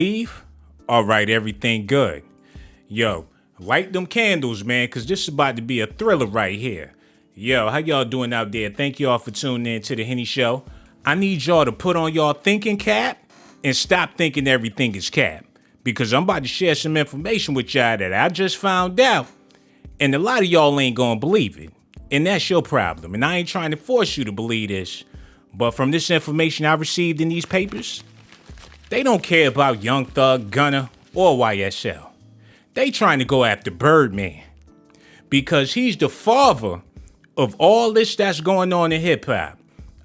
Eve? All right, everything good. Yo, light them candles, man, because this is about to be a thriller right here. Yo, how y'all doing out there? Thank y'all for tuning in to the Henny Show. I need y'all to put on y'all thinking cap and stop thinking everything is cap. Because I'm about to share some information with y'all that I just found out. And a lot of y'all ain't gonna believe it. And that's your problem. And I ain't trying to force you to believe this. But from this information I received in these papers, they don't care about Young Thug, Gunna, or YSL. They trying to go after Birdman. Because he's the father of all this that's going on in hip-hop.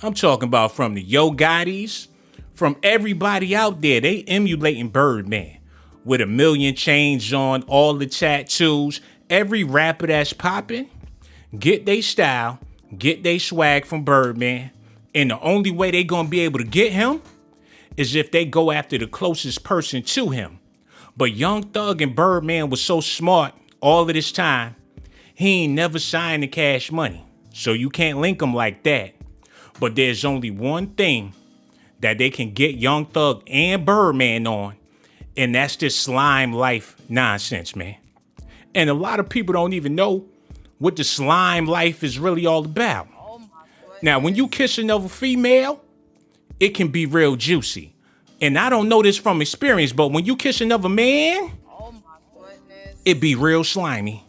I'm talking about from the Yo Gottis, from everybody out there. They emulating Birdman. With 1 million chains on, all the tattoos. Every rapper that's popping, get they style, get they swag from Birdman. And the only way they gonna be able to get him is if they go after the closest person to him. But Young Thug and Birdman was so smart all of this time, he ain't never signed to Cash Money. So you can't link them like that. But there's only one thing that they can get Young Thug and Birdman on, and that's this slime life nonsense, man. And a lot of people don't even know what the slime life is really all about. Now, when you kiss another female, it can be real juicy. And I don't know this from experience, but when you kiss another man, it be real slimy.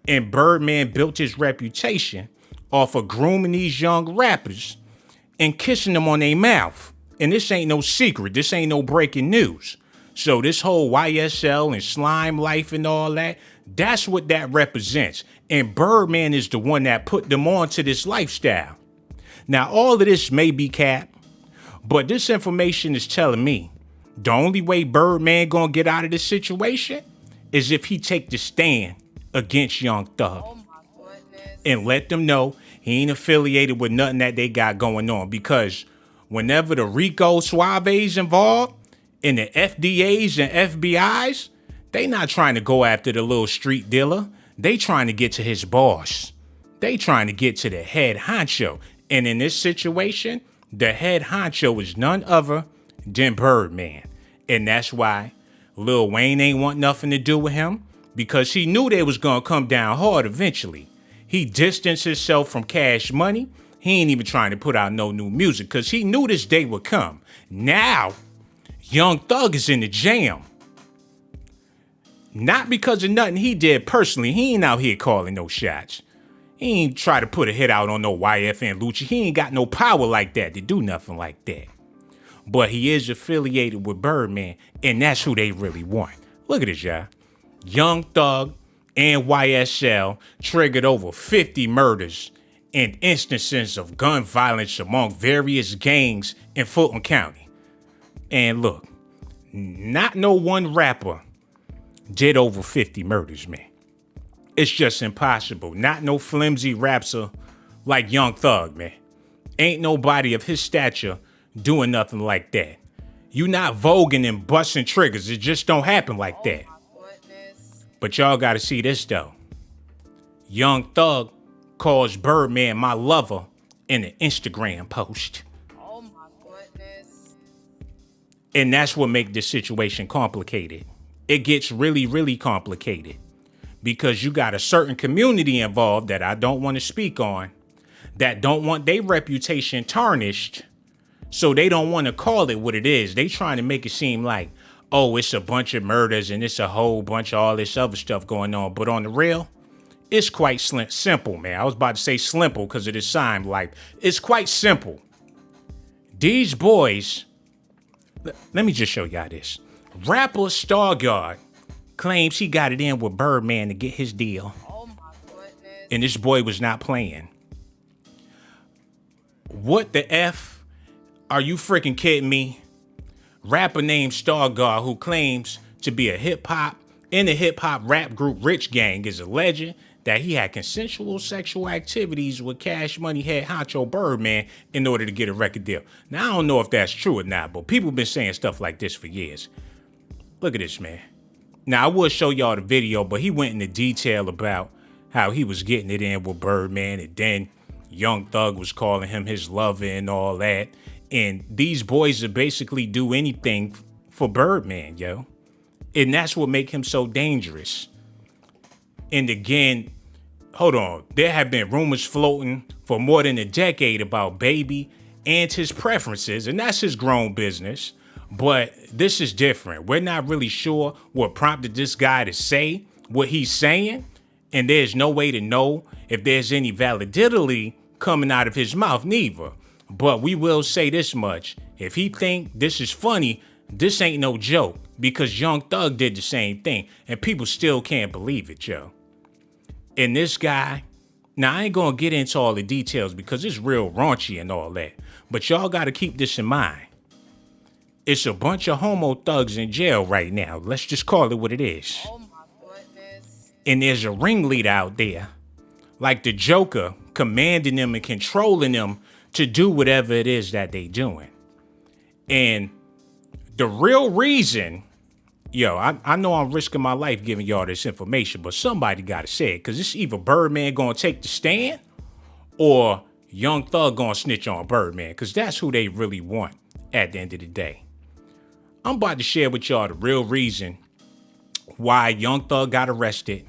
And Birdman built his reputation off of grooming these young rappers and kissing them on their mouth. And this ain't no secret. This ain't no breaking news. So this whole YSL and slime life and all that, that's what that represents. And Birdman is the one that put them on to this lifestyle. Now, all of this may be cap, but this information is telling me the only way Birdman gonna get out of this situation is if he take the stand against Young Thug and let them know he ain't affiliated with nothing that they got going on. Because whenever the Rico Suave's involved and the FDAs and FBIs, they not trying to go after the little street dealer. They trying to get to his boss. They trying to get to the head honcho. And in this situation, the head honcho is none other than Birdman. And that's why Lil Wayne ain't want nothing to do with him, because he knew they was gonna come down hard eventually. He distanced himself from Cash Money. He ain't even trying to put out no new music because he knew this day would come. Now, Young Thug is in the jam. Not because of nothing he did personally. He ain't out here calling no shots. He ain't try to put a hit out on no Yfn Lucci. He ain't got no power like that to do nothing like that. But he is affiliated with Birdman, and that's who they really want. Look at this, y'all. Young Thug and YSL triggered over 50 murders and instances of gun violence among various gangs in Fulton County. And look, not no one rapper did over 50 murders, man. It's just impossible. Not no flimsy rapper like Young Thug, man. Ain't nobody of his stature doing nothing like that. You not voguing and busting triggers. It just don't happen like that. But y'all gotta see this, though. Young Thug calls Birdman my lover in an Instagram post. Oh my goodness. And that's what makes this situation complicated. It gets really, really complicated. Because you got a certain community involved that I don't want to speak on, that don't want their reputation tarnished, so they don't want to call it what it is. They trying to make it seem like, oh, it's a bunch of murders and it's a whole bunch of all this other stuff going on. But on the real, it's quite simple, man. I was about to say slimple because of the sign life. It's quite simple. These boys, let me just show y'all this. Rapper Stargard claims he got it in with Birdman to get his deal. Oh my goodness. And this boy was not playing. What the F? Are you freaking kidding me? Rapper named Stargard, who claims to be a hip-hop rap group Rich Gang, is alleging that he had consensual sexual activities with Cash Money head honcho Birdman in order to get a record deal. Now, I don't know if that's true or not, but people been saying stuff like this for years. Look at this, man. Now, I will show y'all the video, but he went into detail about how he was getting it in with Birdman, and then Young Thug was calling him his lover and all that. And these boys will basically do anything for Birdman, yo. And that's what make him so dangerous. And again, hold on. There have been rumors floating for more than a decade about Baby and his preferences, and that's his grown business. But this is different. We're not really sure what prompted this guy to say what he's saying, and there's no way to know if there's any validity coming out of his mouth neither. But we will say this much. If he think this is funny, this ain't no joke, because Young Thug did the same thing, and people still can't believe it, yo. And this guy, now I ain't gonna get into all the details because it's real raunchy and all that, but y'all gotta keep this in mind. It's a bunch of homo thugs in jail right now. Let's just call it what it is. Oh my goodness. And there's a ringleader out there, like the Joker, commanding them and controlling them to do whatever it is that they doing. And the real reason, yo, I know I'm risking my life giving y'all this information, but somebody gotta say it, because it's either Birdman gonna take the stand or Young Thug gonna snitch on Birdman, because that's who they really want at the end of the day. I'm about to share with y'all the real reason why Young Thug got arrested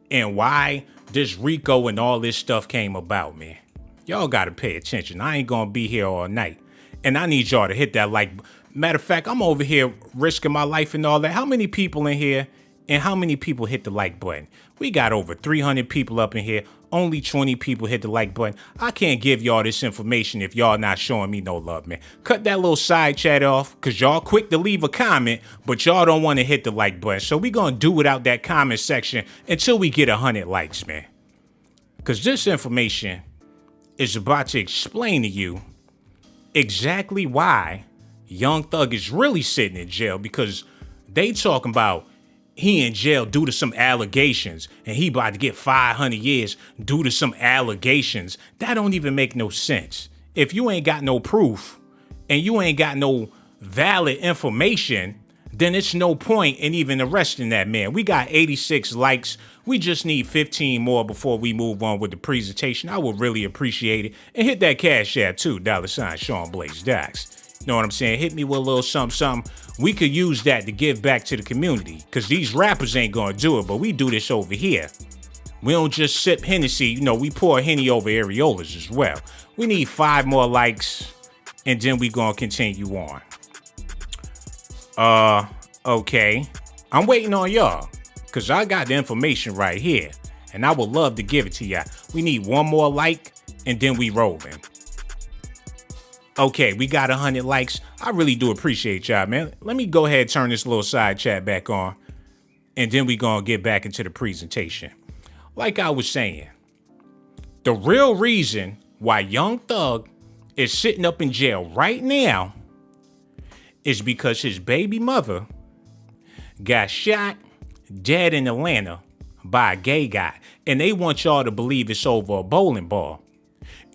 and why this RICO and all this stuff came about, man. Y'all gotta pay attention. I ain't gonna be here all night. And I need y'all to hit that like. Matter of fact, I'm over here risking my life and all that. How many people in here and how many people hit the like button? We got over 300 people up in here. Only 20 people hit the like button. I can't give y'all this information if y'all not showing me no love, man. Cut that little side chat off, because y'all quick to leave a comment, but y'all don't want to hit the like button. So we going to do without that comment section until we get 100 likes, man. Because this information is about to explain to you exactly why Young Thug is really sitting in jail, because they talking about he in jail due to some allegations and he about to get 500 years due to some allegations. That don't even make no sense. If you ain't got no proof and you ain't got no valid information, then it's no point in even arresting that man. We got 86 likes. We just need 15 more before we move on with the presentation. I would really appreciate it. And hit that Cash App too, $ShawnBlazeDocs. Know what I'm saying? Hit me with a little something. We could use that to give back to the community, because these rappers ain't gonna do it, but we do this over here. We don't just sip Hennessy, we pour Henny over areolas as well. We need 5 more likes, and then we gonna continue on. Okay. I'm waiting on y'all, because I got the information right here, and I would love to give it to y'all. We need 1 more like, and then we rolling. Okay, we got 100 likes. I really do appreciate y'all, man. Let me go ahead and turn this little side chat back on, and then we gonna get back into the presentation. Like I was saying, the real reason why Young Thug is sitting up in jail right now is because his baby mother got shot dead in Atlanta by a gay guy, and they want y'all to believe it's over a bowling ball.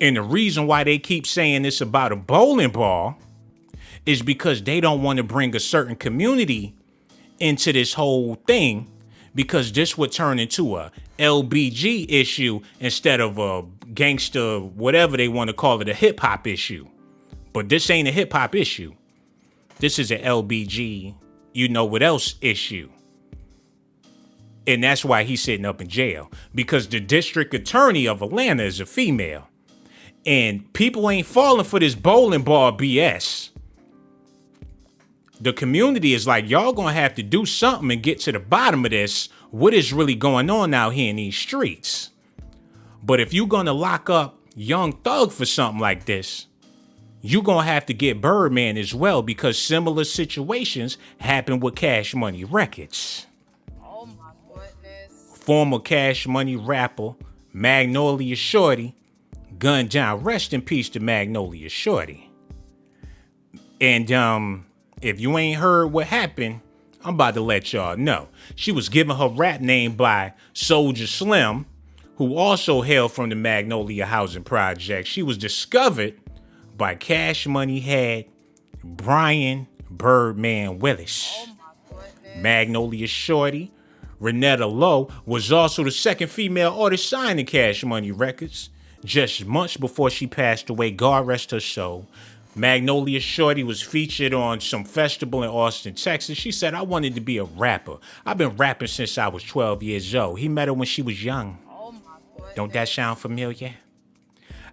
And the reason why they keep saying this about a bowling ball is because they don't want to bring a certain community into this whole thing, because this would turn into a LBG issue instead of a gangster, whatever they want to call it, a hip hop issue. But this ain't a hip hop issue. This is a LBG, you know what else issue. And that's why he's sitting up in jail, because the district attorney of Atlanta is a female. And people ain't falling for this bowling ball BS. The community is like, y'all gonna have to do something and get to the bottom of this. What is really going on out here in these streets? But if you're gonna lock up Young Thug for something like this, you're gonna have to get Birdman as well, because similar situations happen with Cash Money Records. Oh my goodness. Former Cash Money rapper Magnolia Shorty gunned down. Rest in peace to Magnolia Shorty. And if you ain't heard what happened, I'm about to let y'all know. She was given her rap name by Soulja Slim, who also hailed from the Magnolia Housing Project. She was discovered by Cash Money head Brian Birdman Willis. Oh my goodness. Magnolia Shorty, Renetta Lowe, was also the second female artist signed to Cash Money Records. Just months before she passed away, God rest her soul. Magnolia Shorty was featured on some festival in Austin, Texas. She said, I wanted to be a rapper. I've been rapping since I was 12 years old. He met her when she was young. Oh my goodness. Don't that sound familiar?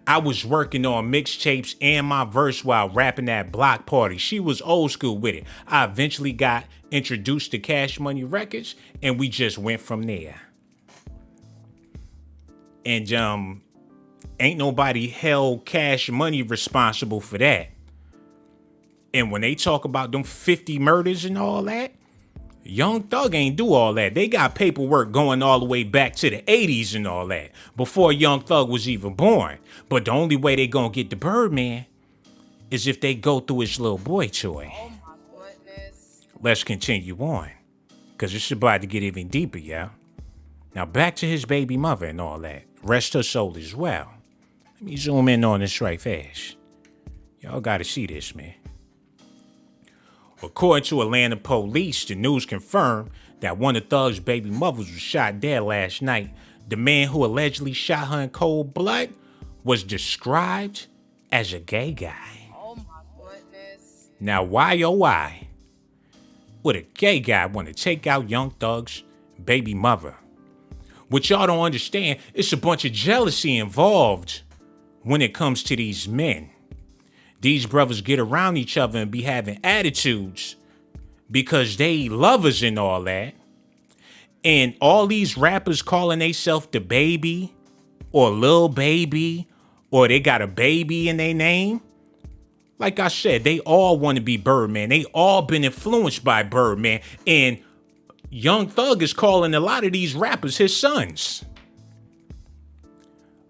I was working on mixtapes and my verse while rapping at block parties. She was old school with it. I eventually got introduced to Cash Money Records, and we just went from there. And ain't nobody held Cash Money responsible for that. And when they talk about them 50 murders and all that, Young Thug ain't do all that. They got paperwork going all the way back to the 80s and all that, before Young Thug was even born. But the only way they gonna get the Birdman is if they go through his little boy toy. Oh my goodness. Let's continue on, because it's about to get even deeper, y'all. Now back to his baby mother and all that. Rest her soul as well. Let me zoom in on this right fast. Y'all gotta see this, man. According to Atlanta police, the news confirmed that one of Thug's baby mothers was shot dead last night. The man who allegedly shot her in cold blood was described as a gay guy. Oh my goodness. Now, why, oh why, would a gay guy want to take out Young Thug's baby mother? What y'all don't understand, it's a bunch of jealousy involved when it comes to these men. These brothers get around each other and be having attitudes because they lovers and all that. And all these rappers calling themselves the baby or Lil Baby, or they got a baby in their name. Like I said, they all want to be Birdman. They all been influenced by Birdman. And Young Thug is calling a lot of these rappers his sons.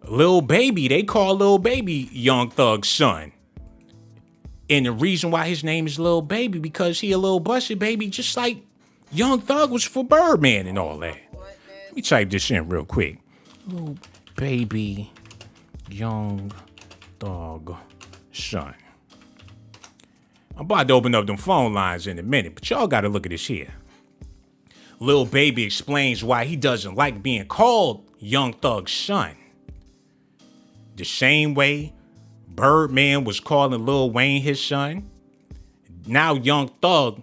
Lil Baby, they call Lil Baby Young Thug's son. And the reason why his name is Lil Baby, because he a little busted baby, just like Young Thug was for Birdman and all that. Let me type this in real quick. Lil Baby, Young Thug son. I'm about to open up them phone lines in a minute, but y'all gotta look at this here. Lil Baby explains why he doesn't like being called Young Thug's son. The same way Birdman was calling Lil Wayne his son, now Young Thug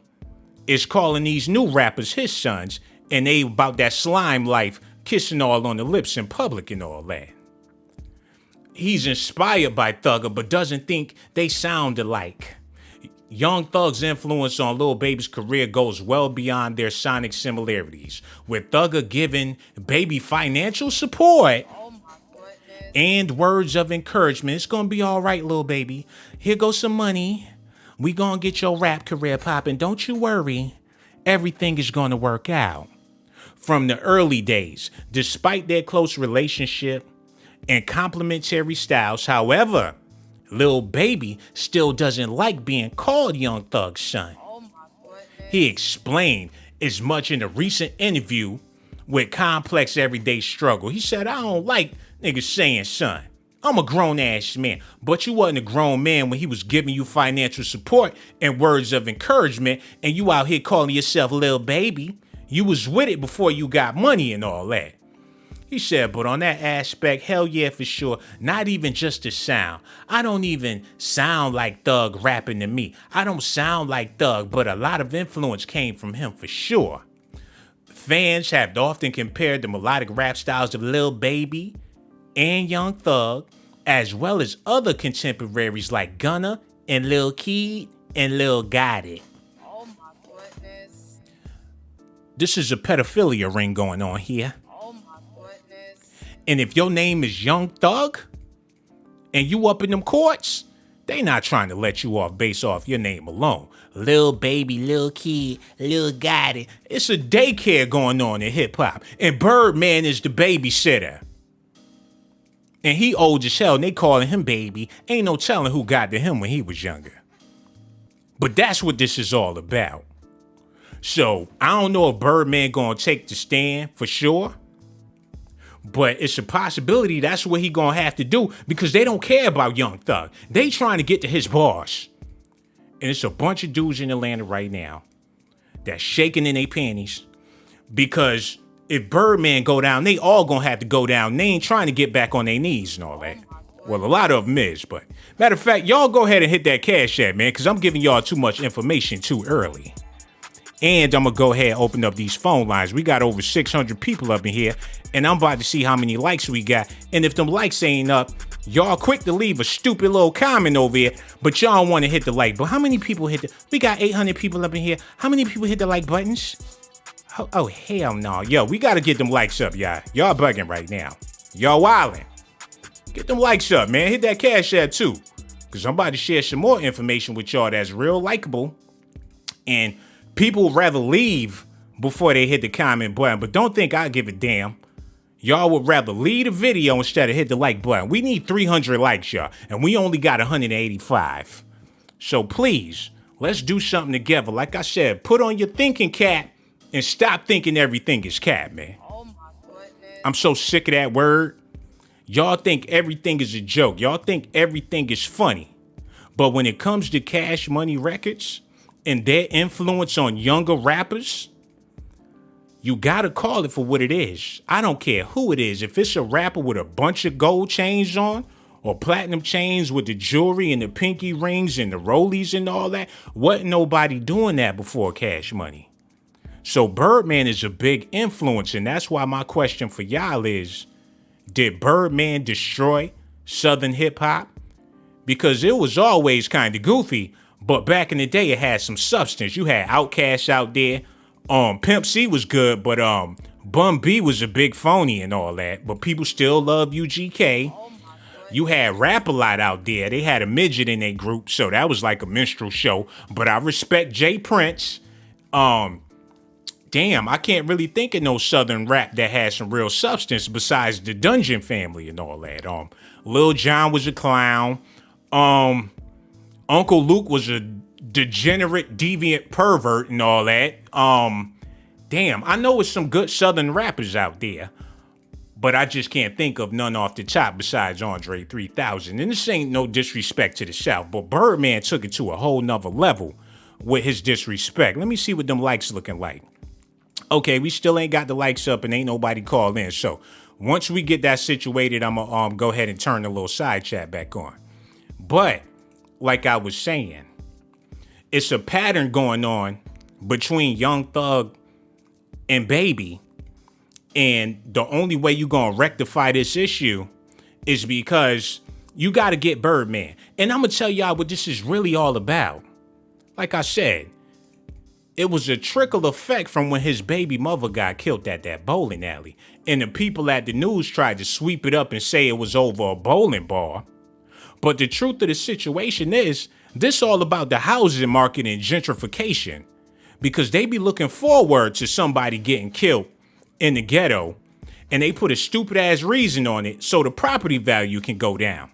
is calling these new rappers his sons, and they about that slime life, kissing all on the lips in public and all that. He's inspired by Thugger, but doesn't think they sound alike. Young Thug's influence on Lil Baby's career goes well beyond their sonic similarities, with Thugger giving Baby financial support and words of encouragement. It's gonna be all right, Lil Baby. Here goes some money. We gonna get your rap career popping. Don't you worry. Everything is gonna work out. From the early days, despite their close relationship and complementary styles, however, Lil Baby still doesn't like being called Young Thug's son. Oh my goodness. He explained as much in a recent interview with Complex Everyday Struggle. He said, I don't like niggas saying son. I'm a grown ass man, but you wasn't a grown man when he was giving you financial support and words of encouragement, and you out here calling yourself Lil Baby. You was with it before you got money and all that. He said, but on that aspect, hell yeah, for sure. Not even just the sound. I don't even sound like Thug rapping to me. I don't sound like Thug, but a lot of influence came from him for sure. Fans have often compared the melodic rap styles of Lil Baby and Young Thug, as well as other contemporaries like Gunna and Lil Keed and Lil Gotti. Oh my goodness. This is a pedophilia ring going on here. Oh my goodness. And if your name is Young Thug and you up in them courts, they not trying to let you off based off your name alone. Lil Baby, Lil Kid, Lil Gotti. It's a daycare going on in hip hop. And Birdman is the babysitter. And he old as hell and they calling him baby. Ain't no telling who got to him when he was younger. But that's what this is all about. So I don't know if Birdman gonna take the stand for sure. But it's a possibility that's what he gonna have to do, because they don't care about Young Thug. They trying to get to his boss. And it's a bunch of dudes in Atlanta right now that's shaking in their panties, because if Birdman go down, they all gonna have to go down. They ain't trying to get back on their knees and all that. Well, a lot of them is, but matter of fact, y'all go ahead and hit that Cash App, man, because I'm giving y'all too much information too early. And I'm going to go ahead and open up these phone lines. We got over 600 people up in here, and I'm about to see how many likes we got. And if them likes ain't up, y'all quick to leave a stupid little comment over here, but y'all want to hit the like. But how many people hit the... We got 800 people up in here. How many people hit the like buttons? Oh, hell no. Yo, we got to get them likes up, y'all. Y'all bugging right now. Y'all wildin'. Get them likes up, man. Hit that Cash App, too. Because I'm about to share some more information with y'all that's real likable. And people would rather leave before they hit the comment button. But don't think I give a damn. Y'all would rather leave the video instead of hit the like button. We need 300 likes, y'all. And we only got 185. So please, let's do something together. Like I said, put on your thinking cap and stop thinking everything is cap, man. Oh my goodness. I'm so sick of that word. Y'all think everything is a joke. Y'all think everything is funny. But when it comes to Cash Money Records and their influence on younger rappers, you gotta call it for what it is. I don't care who it is. If it's a rapper with a bunch of gold chains on or platinum chains with the jewelry and the pinky rings and the rollies and all that, wasn't nobody doing that before Cash Money. So Birdman is a big influence, and that's why my question for y'all is, did Birdman destroy Southern hip hop? Because it was always kind of goofy, but back in the day it had some substance. You had Outkast out there. Pimp C was good, but Bun B was a big phony and all that. But people still love UGK. You had Rap-A-Lot out there. They had a midget in their group, so that was like a minstrel show. But I respect Jay Prince. Damn, I can't really think of no Southern rap that has some real substance besides the Dungeon Family and all that. Lil Jon was a clown. Uncle Luke was a degenerate, deviant pervert and all that. Damn, I know it's some good Southern rappers out there, but I just can't think of none off the top besides Andre 3000. And this ain't no disrespect to the South, but Birdman took it to a whole nother level with his disrespect. Let me see what them likes looking like. Okay, we still ain't got the likes up and ain't nobody called in. So once we get that situated, I'm going to go ahead and turn the little side chat back on. But like I was saying, it's a pattern going on between Young Thug and Baby. And the only way you're going to rectify this issue is because you got to get Birdman. And I'm going to tell y'all what this is really all about. Like I said, it was a trickle effect from when his baby mother got killed at that bowling alley. And the people at the news tried to sweep it up and say it was over a bowling ball. But the truth of the situation is, this all about the housing market and gentrification. Because they be looking forward to somebody getting killed in the ghetto. And they put a stupid ass reason on it so the property value can go down.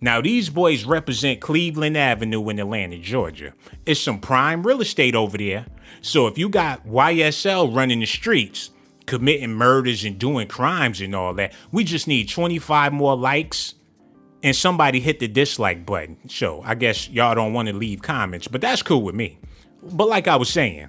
Now, these boys represent Cleveland Avenue in Atlanta, Georgia. It's some prime real estate over there. So if you got YSL running the streets, committing murders and doing crimes and all that, we just need 25 more likes and somebody hit the dislike button. So I guess y'all don't want to leave comments, but that's cool with me. But like I was saying,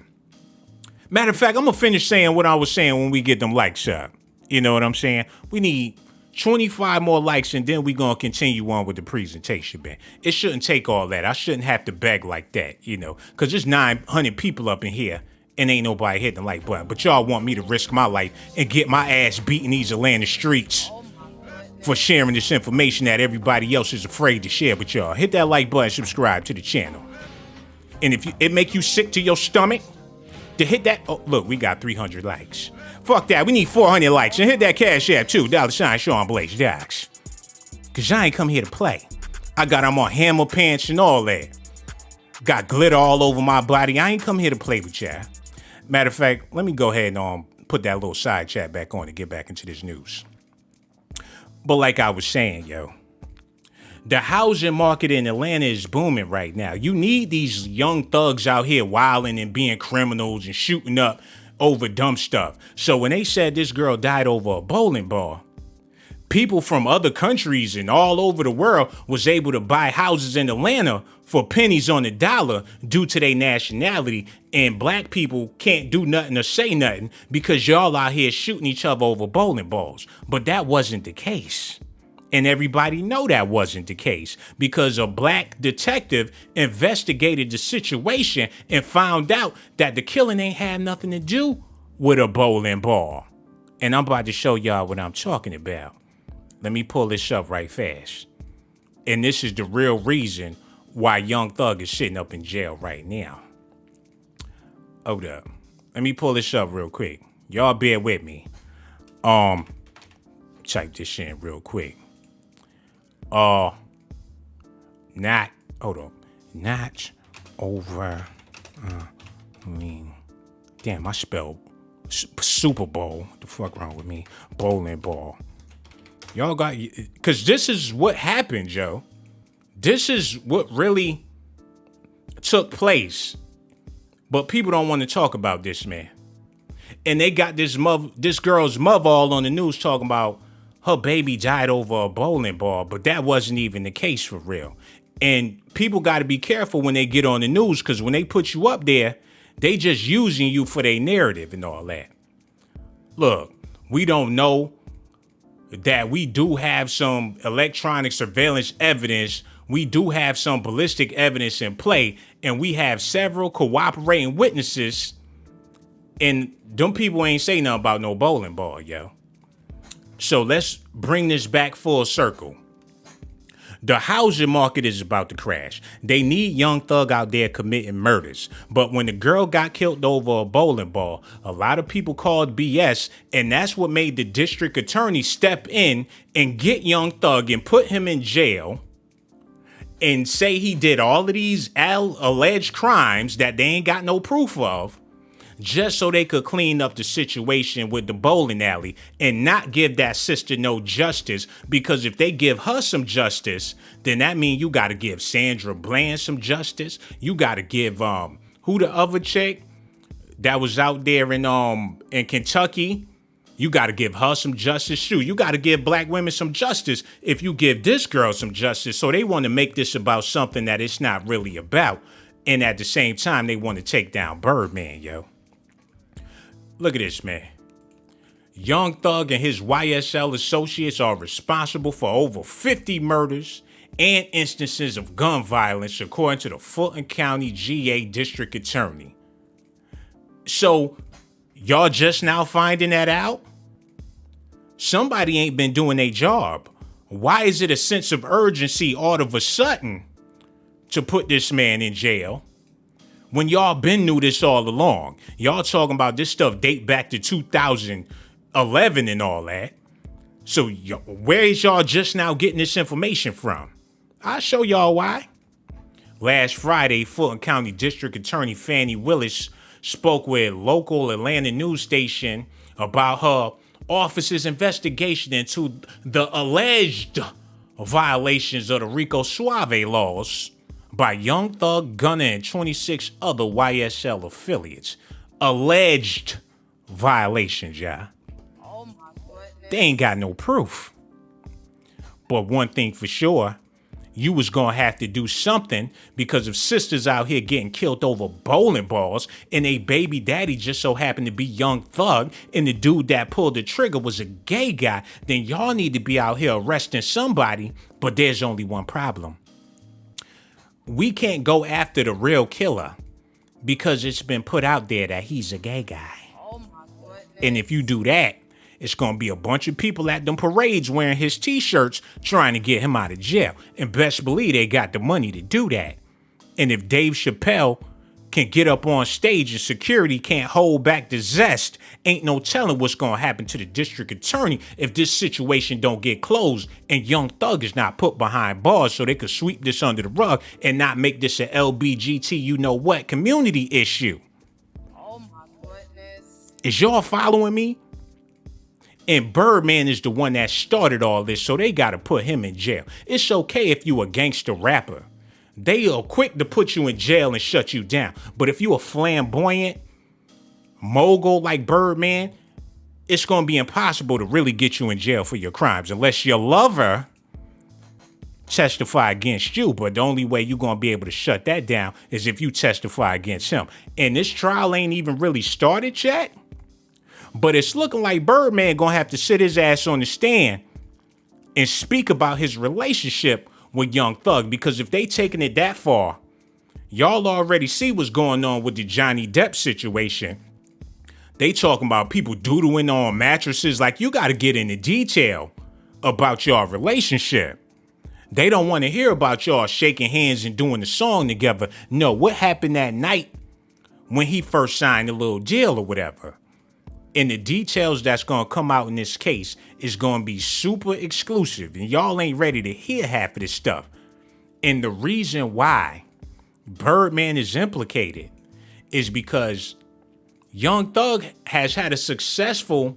matter of fact, I'm going to finish saying what I was saying when we get them likes up. You know what I'm saying? We need 25 more likes, and then we're going to continue on with the presentation, man. It shouldn't take all that. I shouldn't have to beg like that, you know, because there's 900 people up in here, and ain't nobody hitting the like button. But y'all want me to risk my life and get my ass beat in these Atlanta streets for sharing this information that everybody else is afraid to share with y'all. Hit that like button, subscribe to the channel. And if it make you sick to your stomach to hit that, oh, look, we got 300 likes. Fuck that, we need 400 likes. And hit that Cash App too, $ShawnBlazeDocs. Cause I ain't come here to play. I got on my hammer pants and all that. Got glitter all over my body. I ain't come here to play with y'all. Matter of fact, let me go ahead and put that little side chat back on and get back into this news. But like I was saying, yo, the housing market in Atlanta is booming right now. You need these young thugs out here wilding and being criminals and shooting up over dumb stuff. So when they said this girl died over a bowling ball, people from other countries and all over the world was able to buy houses in Atlanta for pennies on the dollar due to their nationality. And black people can't do nothing or say nothing because y'all out here shooting each other over bowling balls. But that wasn't the case. And everybody know that wasn't the case because a black detective investigated the situation and found out that the killing ain't had nothing to do with a bowling ball. And I'm about to show y'all what I'm talking about. Let me pull this up right fast. And this is the real reason why Young Thug is sitting up in jail right now. Hold up. Let me pull this up real quick. Y'all bear with me. Type this in real quick. Not over. Damn, I spelled Super Bowl. What the fuck wrong with me? Bowling ball. Y'all got, because this is what happened, Joe. This is what really took place. But people don't want to talk about this, man. And they got this girl's mother all on the news talking about her baby died over a bowling ball, but that wasn't even the case for real. And people got to be careful when they get on the news, because when they put you up there, they just using you for their narrative and all that. Look, we don't know that we do have some electronic surveillance evidence. We do have some ballistic evidence in play, and we have several cooperating witnesses. And them people ain't say nothing about no bowling ball, yo. So let's bring this back full circle. The housing market is about to crash. They need Young Thug out there committing murders. But when the girl got killed over a bowling ball, a lot of people called BS, and that's what made the district attorney step in and get Young Thug and put him in jail and say he did all of these alleged crimes that they ain't got no proof of, just so they could clean up the situation with the bowling alley and not give that sister no justice. Because if they give her some justice, then that means you got to give Sandra Bland some justice. You got to give who the other chick that was out there in Kentucky. You got to give her some justice. Shoot, you got to give black women some justice if you give this girl some justice. So they want to make this about something that it's not really about. And at the same time, they want to take down Birdman, yo. Look at this, man. Young Thug and his YSL associates are responsible for over 50 murders and instances of gun violence, according to the Fulton County GA District Attorney. So, y'all just now finding that out? Somebody ain't been doing their job. Why is it a sense of urgency all of a sudden to put this man in jail when y'all been knew this all along? Y'all talking about this stuff date back to 2011 and all that. So where is y'all just now getting this information from? I'll show y'all why. Last Friday, Fulton County District Attorney Fannie Willis spoke with a local Atlanta news station about her office's investigation into the alleged violations of the Rico Suave laws by Young Thug, Gunna, and 26 other YSL affiliates. Alleged violations, y'all. Oh my goodness. They ain't got no proof. But one thing for sure, you was gonna have to do something, because if sisters out here getting killed over bowling balls and a baby daddy just so happened to be Young Thug and the dude that pulled the trigger was a gay guy, then y'all need to be out here arresting somebody. But there's only one problem. We can't go after the real killer because it's been put out there that he's a gay guy. Oh my goodness. And if you do that, it's going to be a bunch of people at them parades wearing his t-shirts trying to get him out of jail. And best believe they got the money to do that. And if Dave Chappelle can get up on stage and security can't hold back the zest, ain't no telling what's going to happen to the district attorney if this situation don't get closed and Young Thug is not put behind bars so they could sweep this under the rug and not make this an LBGT you-know-what community issue. Oh my goodness. Is y'all following me? And Birdman is the one that started all this, so they got to put him in jail. It's okay if you a gangster rapper. They are quick to put you in jail and shut you down. But if you a flamboyant mogul like Birdman, it's going to be impossible to really get you in jail for your crimes unless your lover testify against you. But the only way you're going to be able to shut that down is if you testify against him. And this trial ain't even really started yet. But it's looking like Birdman going to have to sit his ass on the stand and speak about his relationship with Young Thug, because if they taking it that far, y'all already see what's going on with the Johnny Depp situation. They talking about people doodling on mattresses. Like, you got to get into detail about y'all relationship. They don't want to hear about y'all shaking hands and doing the song together. No, what happened that night when he first signed a little deal or whatever. And the details that's going to come out in this case is going to be super exclusive. And y'all ain't ready to hear half of this stuff. And the reason why Birdman is implicated is because Young Thug has had a successful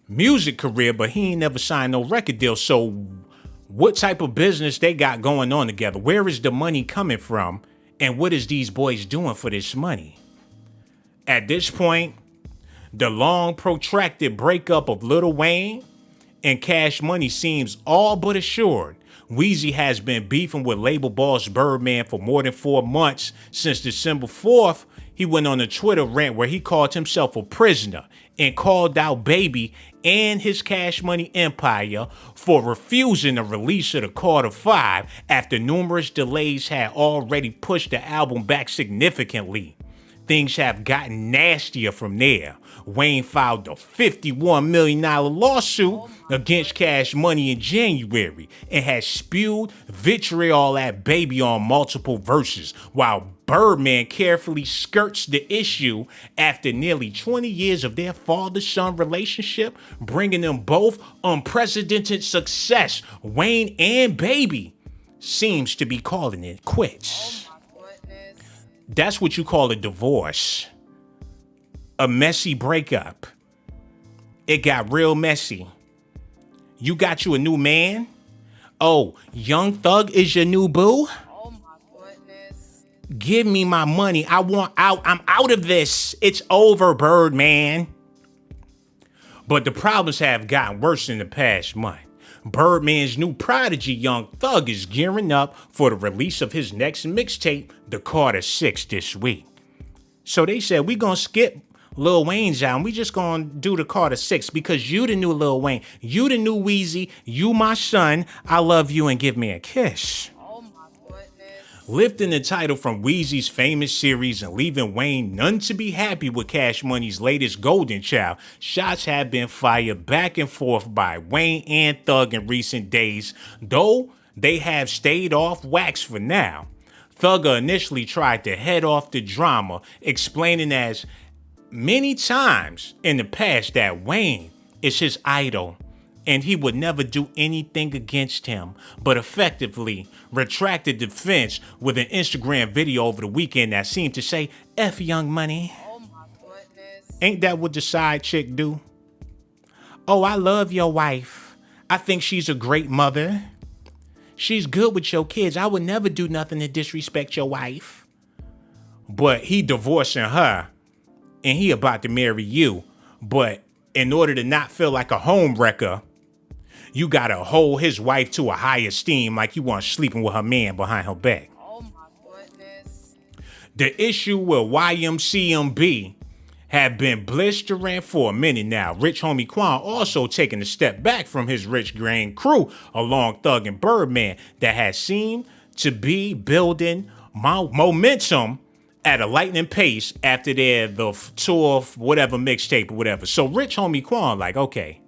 music career, but he ain't never signed no record deal. So what type of business they got going on together? Where is the money coming from? And what is these boys doing for this money? At this point, the long protracted breakup of Lil Wayne and Cash Money seems all but assured. Weezy has been beefing with label boss Birdman for more than 4 months. Since December 4th, he went on a Twitter rant where he called himself a prisoner and called out Baby and his Cash Money empire for refusing the release of the Carter 5 after numerous delays had already pushed the album back significantly. Things have gotten nastier from there. Wayne filed a $51 million lawsuit against Cash Money in January and has spewed vitriol at Baby on multiple verses, while Birdman carefully skirts the issue after nearly 20 years of their father-son relationship, bringing them both unprecedented success. Wayne and Baby seems to be calling it quits. That's what you call a divorce. A messy breakup. It got real messy. You got you a new man? Oh, Young Thug is your new boo? Oh my goodness. Give me my money. I want out. I'm out of this. It's over, Birdman. But the problems have gotten worse in the past month. Birdman's new prodigy, Young Thug, is gearing up for the release of his next mixtape, The Carter 6, this week. So they said, we gonna skip Lil Wayne's album. We just gonna do The Carter 6 because you the new Lil Wayne. You the new Weezy. You my son. I love you and give me a kiss. Oh my goodness. Lifting the title from Weezy's famous series and leaving Wayne none to be happy with Cash Money's latest golden child, shots have been fired back and forth by Wayne and Thug in recent days, though they have stayed off wax for now. Thugger initially tried to head off the drama, explaining as many times in the past that Wayne is his idol and he would never do anything against him, but effectively retracted defense with an Instagram video over the weekend that seemed to say, F Young Money. Oh my goodness. Ain't that what the side chick do? Oh, I love your wife. I think she's a great mother. She's good with your kids. I would never do nothing to disrespect your wife. But he divorcing her and he about to marry you. But in order to not feel like a home wrecker, you gotta hold his wife to a high esteem like you want sleeping with her man behind her back. Oh my goodness. The issue with YMCMB have been blistering for a minute now. Rich Homie Quan also taking a step back from his Rich Grain crew along Thug and Birdman that has seemed to be building momentum at a lightning pace after the tour, whatever mixtape or whatever. So Rich Homie Quan like, okay,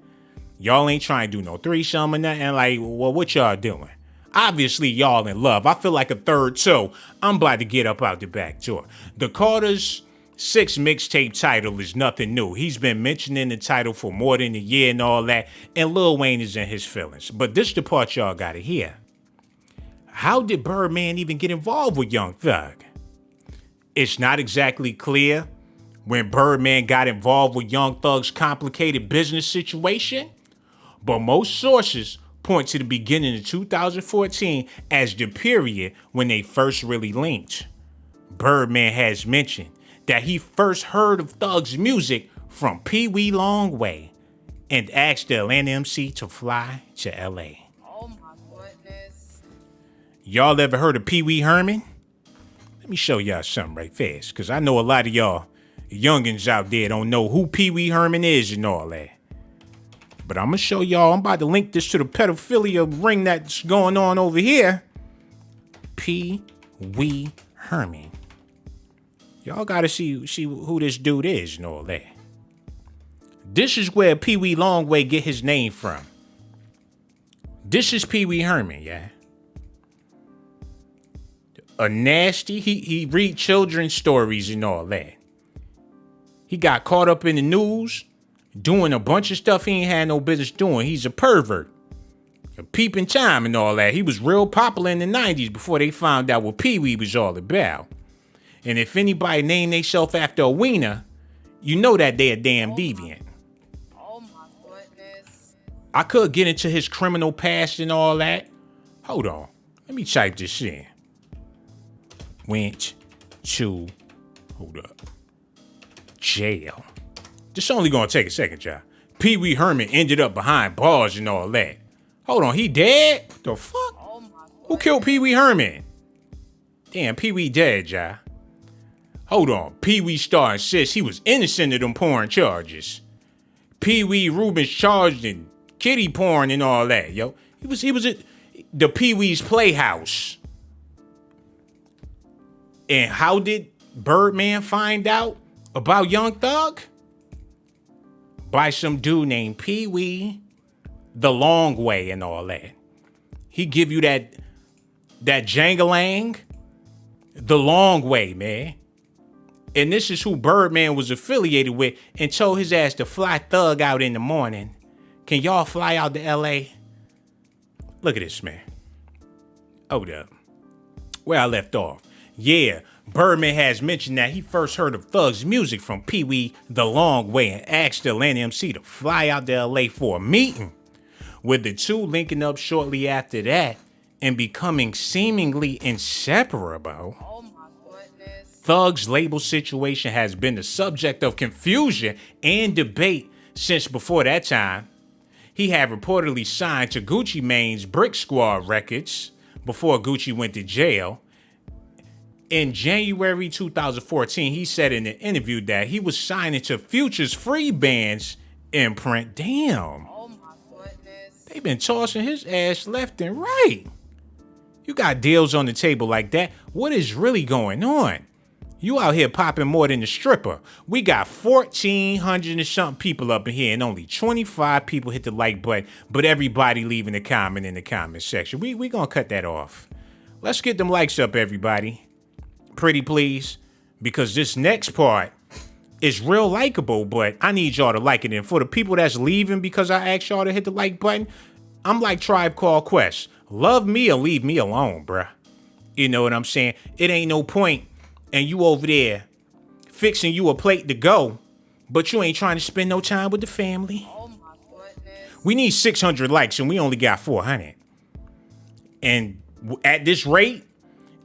y'all ain't trying to do no threesome or nothing. Like, well, what y'all doing? Obviously, y'all in love. I feel like a third toe. I'm about to get up out the back door. The Carter's 6 mixtape title is nothing new. He's been mentioning the title for more than a year and all that, and Lil Wayne is in his feelings. But this the part y'all gotta hear. How did Birdman even get involved with Young Thug? It's not exactly clear when Birdman got involved with Young Thug's complicated business situation, but most sources point to the beginning of 2014 as the period when they first really linked. Birdman has mentioned that he first heard of Thug's music from Pee Wee Longway and asked the Atlanta MC to fly to LA. Oh my goodness. Y'all ever heard of Pee Wee Herman? Let me show y'all something right fast, because I know a lot of y'all youngins out there don't know who Pee Wee Herman is and all that. But I'm going to show y'all. I'm about to link this to the pedophilia ring that's going on over here. Pee Wee Herman. Y'all got to see who this dude is and all that. This is where Pee Wee Longway get his name from. This is Pee Wee Herman, yeah. A nasty, he read children's stories and all that. He got caught up in the news doing a bunch of stuff he ain't had no business doing. He's a pervert. A peeping Tom and all that. He was real popular in the 90s before they found out what Pee Wee was all about. And if anybody named themselves after a wiener, you know that they a damn deviant. Oh my goodness. I could get into his criminal past and all that. Hold on. Let me type this in. Went to, hold up, jail. This only gonna take a second, y'all. Pee Wee Herman ended up behind bars and all that. Hold on, he dead? What the fuck? Oh my goodness. Who killed Pee Wee Herman? Damn, Pee Wee dead, y'all. Hold on, Pee Wee Star insists he was innocent of them porn charges. Pee Wee Rubens charged in kitty porn and all that, yo. He was at the Pee Wee's Playhouse. And how did Birdman find out about Young Thug? By some dude named Pee Wee the Longway and all that. He give you that jangalang the long way, man. And this is who Birdman was affiliated with and told his ass to fly Thug out in the morning. Can y'all fly out to LA? Look at this, man. Hold up. Where I left off. Yeah, Birdman has mentioned that he first heard of Thug's music from Pee Wee the Long Way and asked the Atlanta MC to fly out to LA for a meeting, with the two linking up shortly after that and becoming seemingly inseparable. Oh my goodness. Thug's label situation has been the subject of confusion and debate since before that time. He had reportedly signed to Gucci Mane's Brick Squad Records before Gucci went to jail. In January 2014, he said in an interview that he was signing to Future's Free Band's imprint. Damn. Oh my goodness. They've been tossing his ass left and right. You got deals on the table like that. What is really going on? You out here popping more than the stripper. We got 1,400 and something people up in here and only 25 people hit the like button, but everybody leaving a comment in the comment section. We gonna cut that off. Let's get them likes up, everybody. Pretty please, because this next part is real likable, but I need y'all to like it. And for the people that's leaving because I asked y'all to hit the like button, I'm like Tribe Called Quest. Love me or leave me alone, bruh. You know what I'm saying? It ain't no point and you over there fixing you a plate to go, but you ain't trying to spend no time with the family. Oh my goodness. We need 600 likes and we only got 400. And at this rate,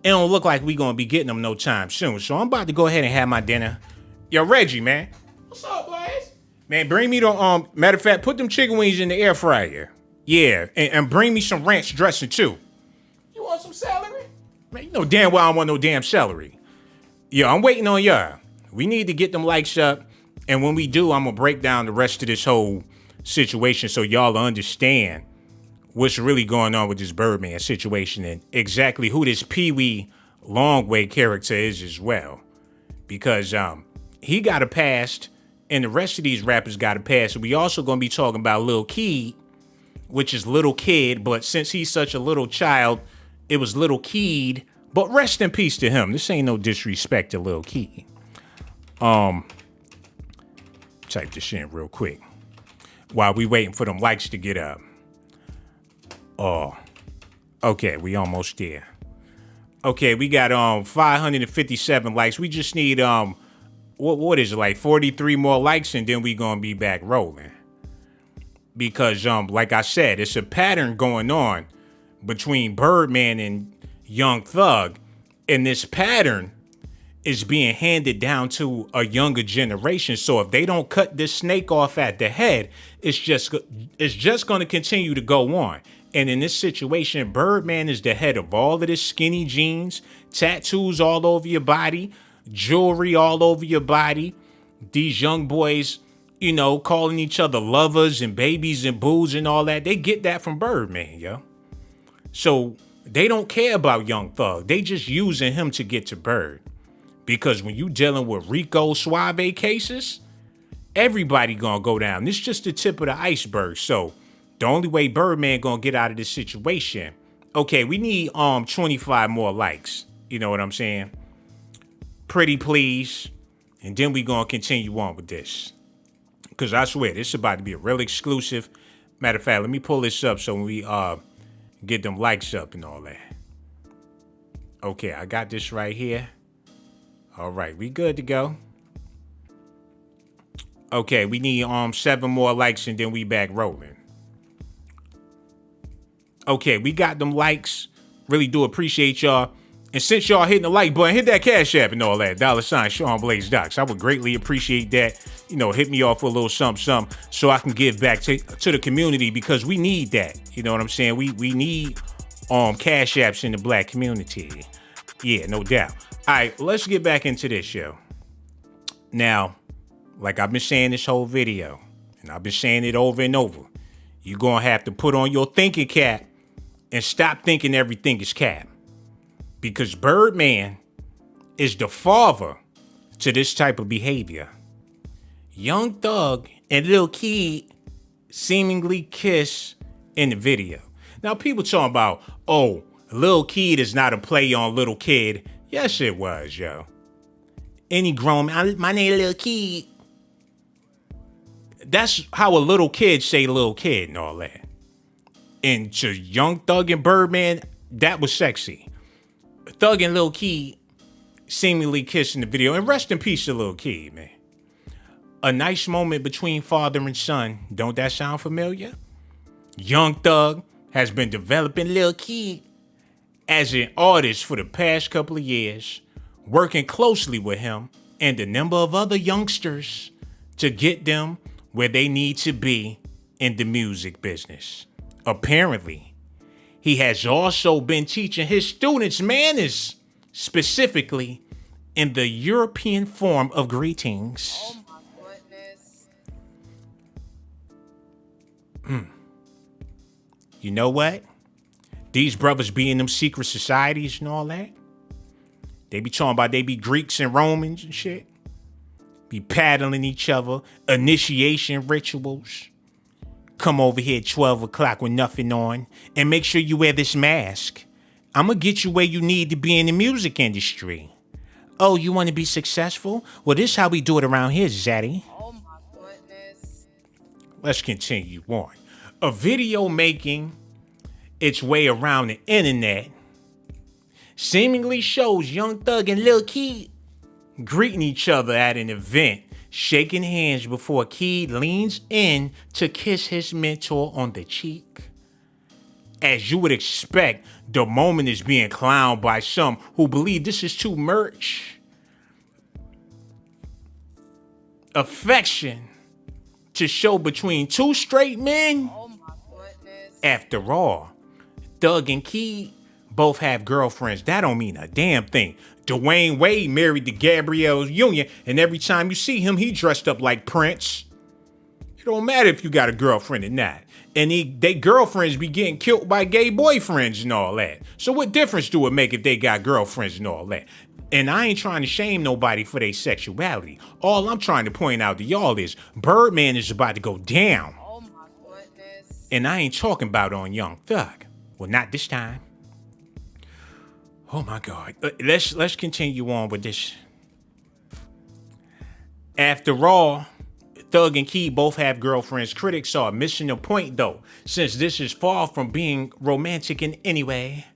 it don't look like we gonna be getting them no time soon. So I'm about to go ahead and have my dinner. Yo, Reggie, man. What's up, Blaze? Man, bring me the, matter of fact, put them chicken wings in the air fryer. Yeah, and bring me some ranch dressing too. You want some celery? Man, you know damn well I don't want no damn celery. Yo, I'm waiting on y'all. We need to get them likes up. And when we do, I'm gonna break down the rest of this whole situation so y'all understand what's really going on with this Birdman situation and exactly who this Pee Wee Longway character is as well. Because he got a past and the rest of these rappers got a past. We also gonna be talking about Lil Kid, which is Little Kid, but since he's such a little child, it was Little Kid. But rest in peace to him. This ain't no disrespect to Lil Kid. Type this in real quick while we waiting for them likes to get up. Oh, okay, we almost there. Okay, we got 557 likes. We just need what is it, like 43 more likes, and then we gonna be back rolling. Because like I said, it's a pattern going on between Birdman and Young Thug, and this pattern is being handed down to a younger generation. So if they don't cut this snake off at the head, it's just going to continue to go on. And in this situation, Birdman is the head of all of this skinny jeans, tattoos all over your body, jewelry all over your body. These young boys you know, calling each other lovers and babies and booze and all that. They get that from Birdman, yo. So they don't care about Young Thug. They just using him to get to Bird. Because when you dealing with Rico Suave cases, everybody gonna go down. This is just the tip of the iceberg. So the only way Birdman gonna get out of this situation, okay, we need 25 more likes. You know what I'm saying? Pretty please. And then we gonna continue on with this. Because I swear, this is about to be a real exclusive. Matter of fact, let me pull this up so when we get them likes up and all that. Okay, I got this right here. All right, we good to go. Okay, we need 7 more likes and then we back rolling. Okay, we got them likes. Really do appreciate y'all. And since y'all hitting the like button, hit that Cash App and all that. $sign ShawnBlazeDocs. I would greatly appreciate that. You know, hit me off with a little something so I can give back to the community because we need that. You know what I'm saying? We need Cash Apps in the black community. Yeah, no doubt. All right, let's get back into this show. Now, like I've been saying this whole video, and I've been saying it over and over, you're going to have to put on your thinking cap and stop thinking everything is cap. Because Birdman is the father to this type of behavior. Young Thug and Lil Kid seemingly kiss in the video. Now, people talking about, oh, Lil Kid is not a play on Little Kid. Yes, it was, yo. Any grown man, my name is Lil Kid. That's how a little kid say little kid and all that. And to Young Thug and Birdman, that was sexy. Thug and Lil Kid seemingly kissing the video. And rest in peace to Lil Kid, man. A nice moment between father and son. Don't that sound familiar? Young Thug has been developing Lil Kid as an artist for the past couple of years, working closely with him and a number of other youngsters to get them where they need to be in the music business. Apparently, he has also been teaching his students manners, specifically in the European form of greetings. Oh my goodness. You know what? These brothers be in them secret societies and all that. They be talking about they be Greeks and Romans and shit. Be paddling each other, initiation rituals. Come over here at 12 o'clock with nothing on and make sure you wear this mask. I'm going to get you where you need to be in the music industry. Oh, you want to be successful? Well, this is how we do it around here, Zaddy. Oh my goodness. Let's continue on. A video making its way around the internet seemingly shows Young Thug and Lil Kid greeting each other at an event, shaking hands before Kid leans in to kiss his mentor on the cheek. As you would expect, the moment is being clowned by some who believe this is too much affection to show between two straight men. Oh my goodness. After all, Thug and Kid both have girlfriends. That don't mean a damn thing. Dwayne Wade married to Gabrielle Union, and every time you see him, he dressed up like Prince. It don't matter if you got a girlfriend or not. And they girlfriends be getting killed by gay boyfriends and all that. So what difference do it make if they got girlfriends and all that? And I ain't trying to shame nobody for their sexuality. All I'm trying to point out to y'all is Birdman is about to go down. Oh my goodness. And I ain't talking about on Young Thug. Well, not this time. Oh my God. Let's continue on with this. After all, Thug and Key both have girlfriends. Critics are missing the point though, since this is far from being romantic in any way.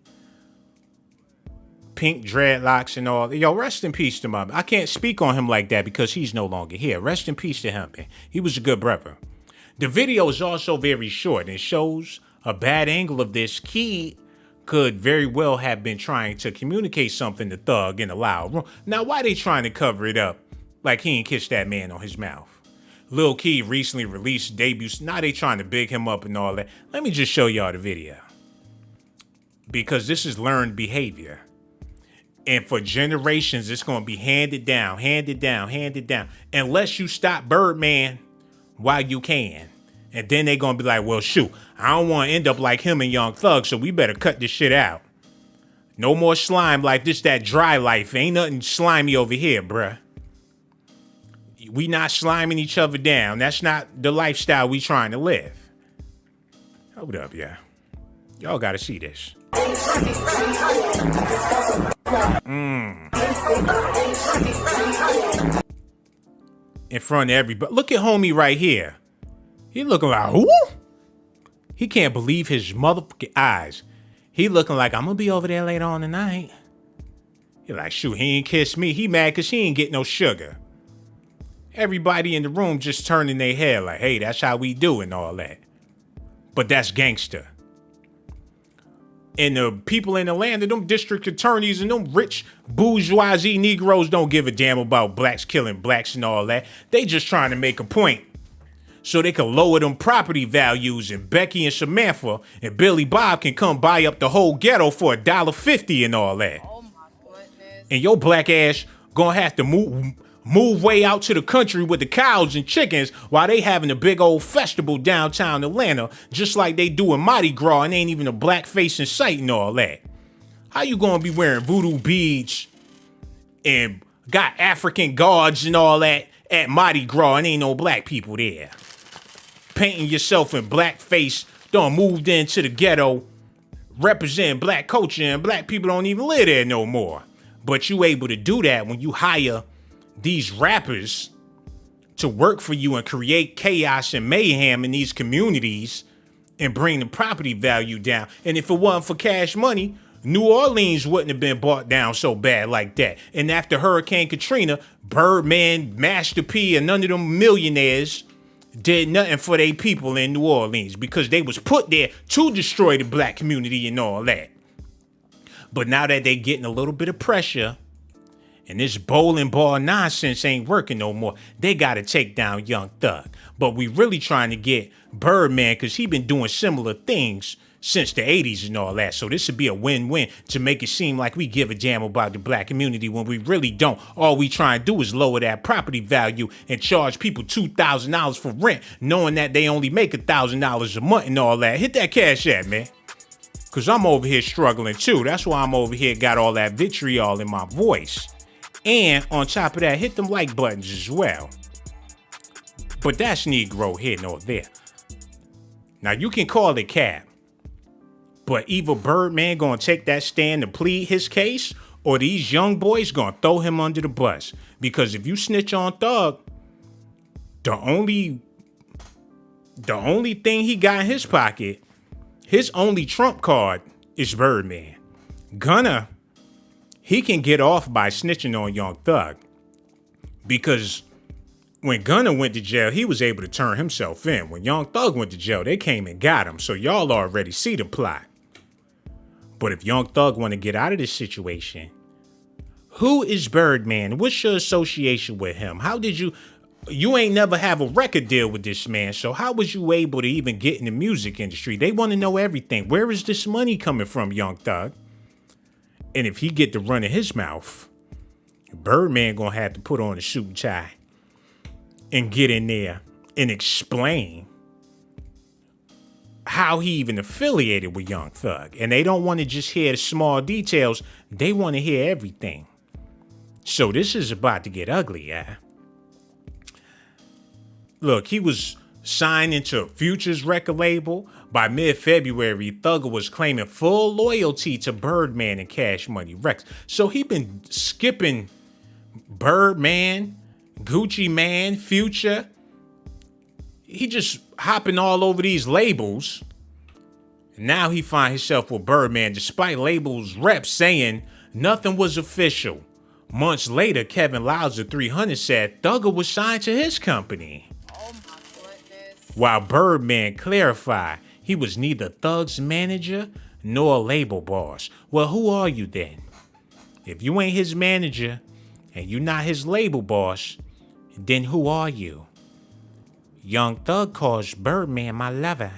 Pink dreadlocks and all. Yo, rest in peace to my... I can't speak on him like that because he's no longer here. Rest in peace to him, man. He was a good brother. The video is also very short and shows a bad angle of this. Key could very well have been trying to communicate something to Thug in a loud room. Now, why they trying to cover it up like he ain't kissed that man on his mouth? Lil Key recently released debuts. Now they trying to big him up and all that. Let me just show y'all the video. Because this is learned behavior. And for generations, it's going to be handed down, handed down, handed down. Unless you stop Birdman while you can. And then they gonna be like, well, shoot, I don't want to end up like him and Young Thug, so we better cut this shit out. No more slime life. This that dry life. Ain't nothing slimy over here, bruh. We not sliming each other down. That's not the lifestyle we trying to live. Hold up, yeah. Y'all gotta see this. In front of everybody. Look at homie right here. He looking like, who? He can't believe his motherfucking eyes. He looking like, I'm gonna be over there later on tonight. He like, shoot, he ain't kiss me. He mad because he ain't get no sugar. Everybody in the room just turning their head like, hey, that's how we do and all that. But that's gangster. And the people in Atlanta, them district attorneys and them rich bourgeoisie Negroes don't give a damn about blacks killing blacks and all that. They just trying to make a point so they can lower them property values, and Becky and Samantha and Billy Bob can come buy up the whole ghetto for $1.50 and all that. Oh my goodness. And your black ass gonna have to move way out to the country with the cows and chickens while they having a big old festival downtown Atlanta, just like they do in Mardi Gras, and ain't even a black face in sight and all that. How you gonna be wearing voodoo beads and got African guards and all that at Mardi Gras and ain't no black people there? Painting yourself in blackface, done moved into the ghetto, representing black culture, and black people don't even live there no more. But you able to do that when you hire these rappers to work for you and create chaos and mayhem in these communities and bring the property value down. And if it wasn't for Cash Money, New Orleans wouldn't have been bought down so bad like that. And after Hurricane Katrina, Birdman, Master P, and none of them millionaires did nothing for their people in New Orleans because they was put there to destroy the black community and all that. But now that they getting a little bit of pressure and this bowling ball nonsense ain't working no more, they got to take down Young Thug. But we really trying to get Birdman because he been doing similar things since the 80s and all that. So this would be a win-win to make it seem like we give a damn about the black community when we really don't. All we try and do is lower that property value and charge people $2,000 for rent, knowing that they only make $1,000 a month and all that. Hit that Cash App, man. Because I'm over here struggling too. That's why I'm over here got all that vitriol in my voice. And on top of that, hit them like buttons as well. But that's Negro here nor there. Now you can call it cap. But either Birdman gonna take that stand to plead his case, or these young boys gonna throw him under the bus. Because if you snitch on Thug, the only thing he got in his pocket, his only trump card is Birdman. Gunna, he can get off by snitching on Young Thug. Because when Gunna went to jail, he was able to turn himself in. When Young Thug went to jail, they came and got him. So y'all already see the plot. But if Young Thug want to get out of this situation, who is Birdman? What's your association with him? How did you ain't never have a record deal with this man, so how was you able to even get in the music industry? They want to know everything. Where is this money coming from, Young Thug? And if he get to run in his mouth, Birdman gonna have to put on a suit and tie and get in there and explain how he even affiliated with Young Thug. And they don't want to just hear the small details. They want to hear everything. So this is about to get ugly, yeah. Look, he was signed into Future's record label. By mid-February, Thugger was claiming full loyalty to Birdman and Cash Money Records. So he been skipping Birdman, Gucci Man, Future. He just hopping all over these labels. Now he find himself with Birdman, despite labels reps saying nothing was official. Months later, Kevin Lyles of 300 said Thugger was signed to his company. Oh my goodness. While Birdman clarified he was neither Thug's manager nor a label boss. Well, who are you then? If you ain't his manager and you not his label boss, then who are you? Young Thug calls Birdman my lover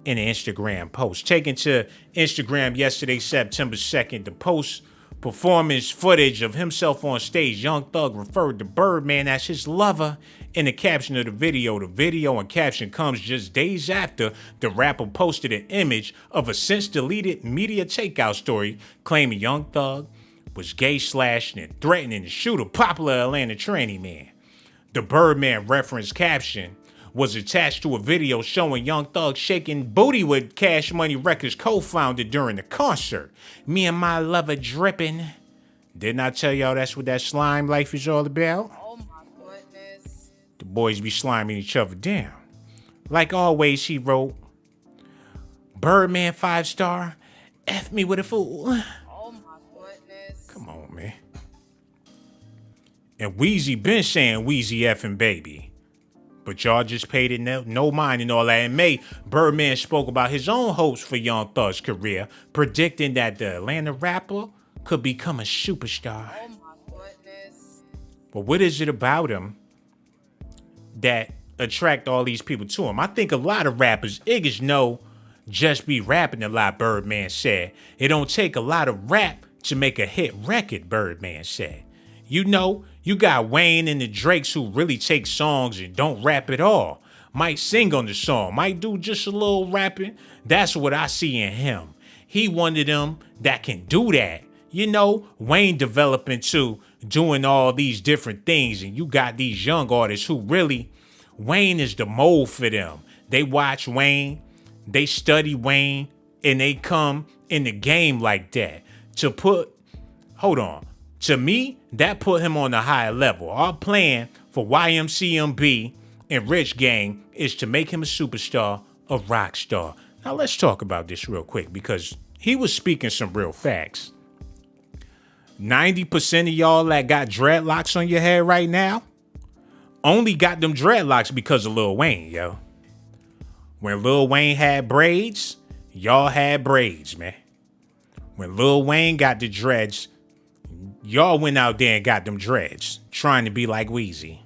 in an Instagram post. Taken to Instagram yesterday, September 2nd, the post Performance footage of himself on stage. Young Thug referred to Birdman as his lover in the caption of the video. The video and caption comes just days after the rapper posted an image of a since deleted media takeout story claiming Young Thug was gay slashing and threatening to shoot a popular Atlanta tranny man. The Birdman reference caption was attached to a video showing Young Thug shaking booty with Cash Money Records co-founder during the concert. Me and my lover dripping. Didn't I tell y'all that's what that slime life is all about? Oh my goodness. The boys be sliming each other down. Like always, he wrote, Birdman 5-star, F me with a fool. Oh my goodness. Come on, man. And Weezy been saying Weezy effing baby. But y'all just paid it no mind and all that. In May, Birdman spoke about his own hopes for Young Thug's career, predicting that the Atlanta rapper could become a superstar. Oh my goodness. But what is it about him that attract all these people to him? I think a lot of rappers, niggas know just be rapping a lot, Birdman said. It don't take a lot of rap to make a hit record, Birdman said. You know, you got Wayne and the Drakes who really take songs and don't rap at all. Might sing on the song, might do just a little rapping. That's what I see in him. He one of them that can do that. You know, Wayne developing too, doing all these different things. And you got these young artists who really, Wayne is the mold for them. They watch Wayne, they study Wayne, and they come in the game like that. To me, that put him on a higher level. Our plan for YMCMB and Rich Gang is to make him a superstar, a rock star. Now let's talk about this real quick because he was speaking some real facts. 90% of y'all that got dreadlocks on your head right now only got them dreadlocks because of Lil Wayne, yo. When Lil Wayne had braids, y'all had braids, man. When Lil Wayne got the dreads, y'all went out there and got them dreads, trying to be like Weezy.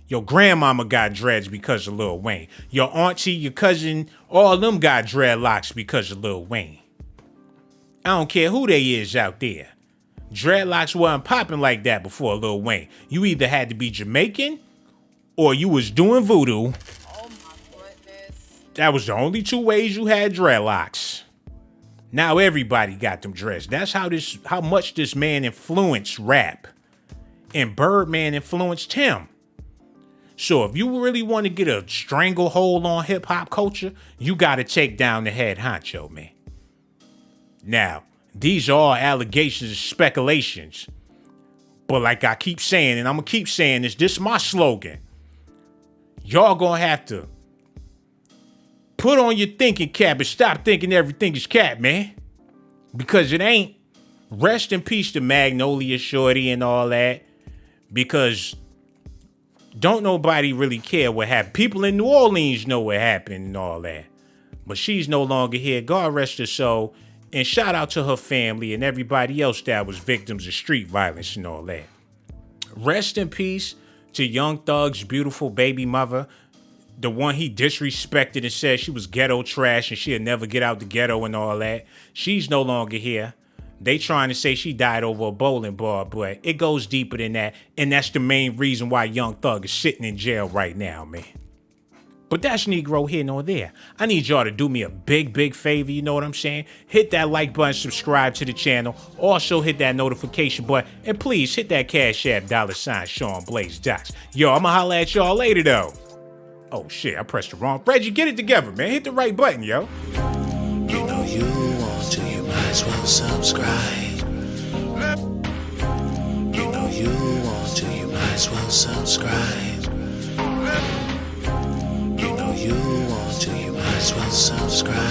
Your grandmama got dreads because of Lil Wayne. Your auntie, your cousin, all of them got dreadlocks because of Lil Wayne. I don't care who they is out there. Dreadlocks wasn't popping like that before Lil Wayne. You either had to be Jamaican or you was doing voodoo. Oh my goodness. That was the only two ways you had dreadlocks. Now everybody got them dreads. That's how much this man influenced rap. And Birdman influenced him. So if you really want to get a stranglehold on hip hop culture, you got to take down the head honcho, man. Now, these are all allegations and speculations. But like I keep saying, and I'm going to keep saying this is my slogan. Y'all going to have to put on your thinking cap and stop thinking everything is cap, man. Because it ain't. Rest in peace to Magnolia Shorty and all that. Because don't nobody really care what happened. People in New Orleans know what happened and all that. But she's no longer here. God rest her soul. And shout out to her family and everybody else that was victims of street violence and all that. Rest in peace to Young Thug's beautiful baby mother. The one he disrespected and said she was ghetto trash and she'll never get out the ghetto and all that. She's no longer here. They trying to say she died over a bowling ball, but it goes deeper than that. And that's the main reason why Young Thug is sitting in jail right now, man. But that's Negro here nor there. I need y'all to do me a big favor, you know what I'm saying? Hit that like button, subscribe to the channel. Also hit that notification button. And please hit that Cash App $ShawnBlazeDocs. Yo, I'ma holla at y'all later though. Oh shit, I pressed the wrong. Reggie, get it together, man. Hit the right button, yo. You know you want to, you might as well subscribe. You know you want to, you might as well subscribe. You know you want to, you might as well subscribe.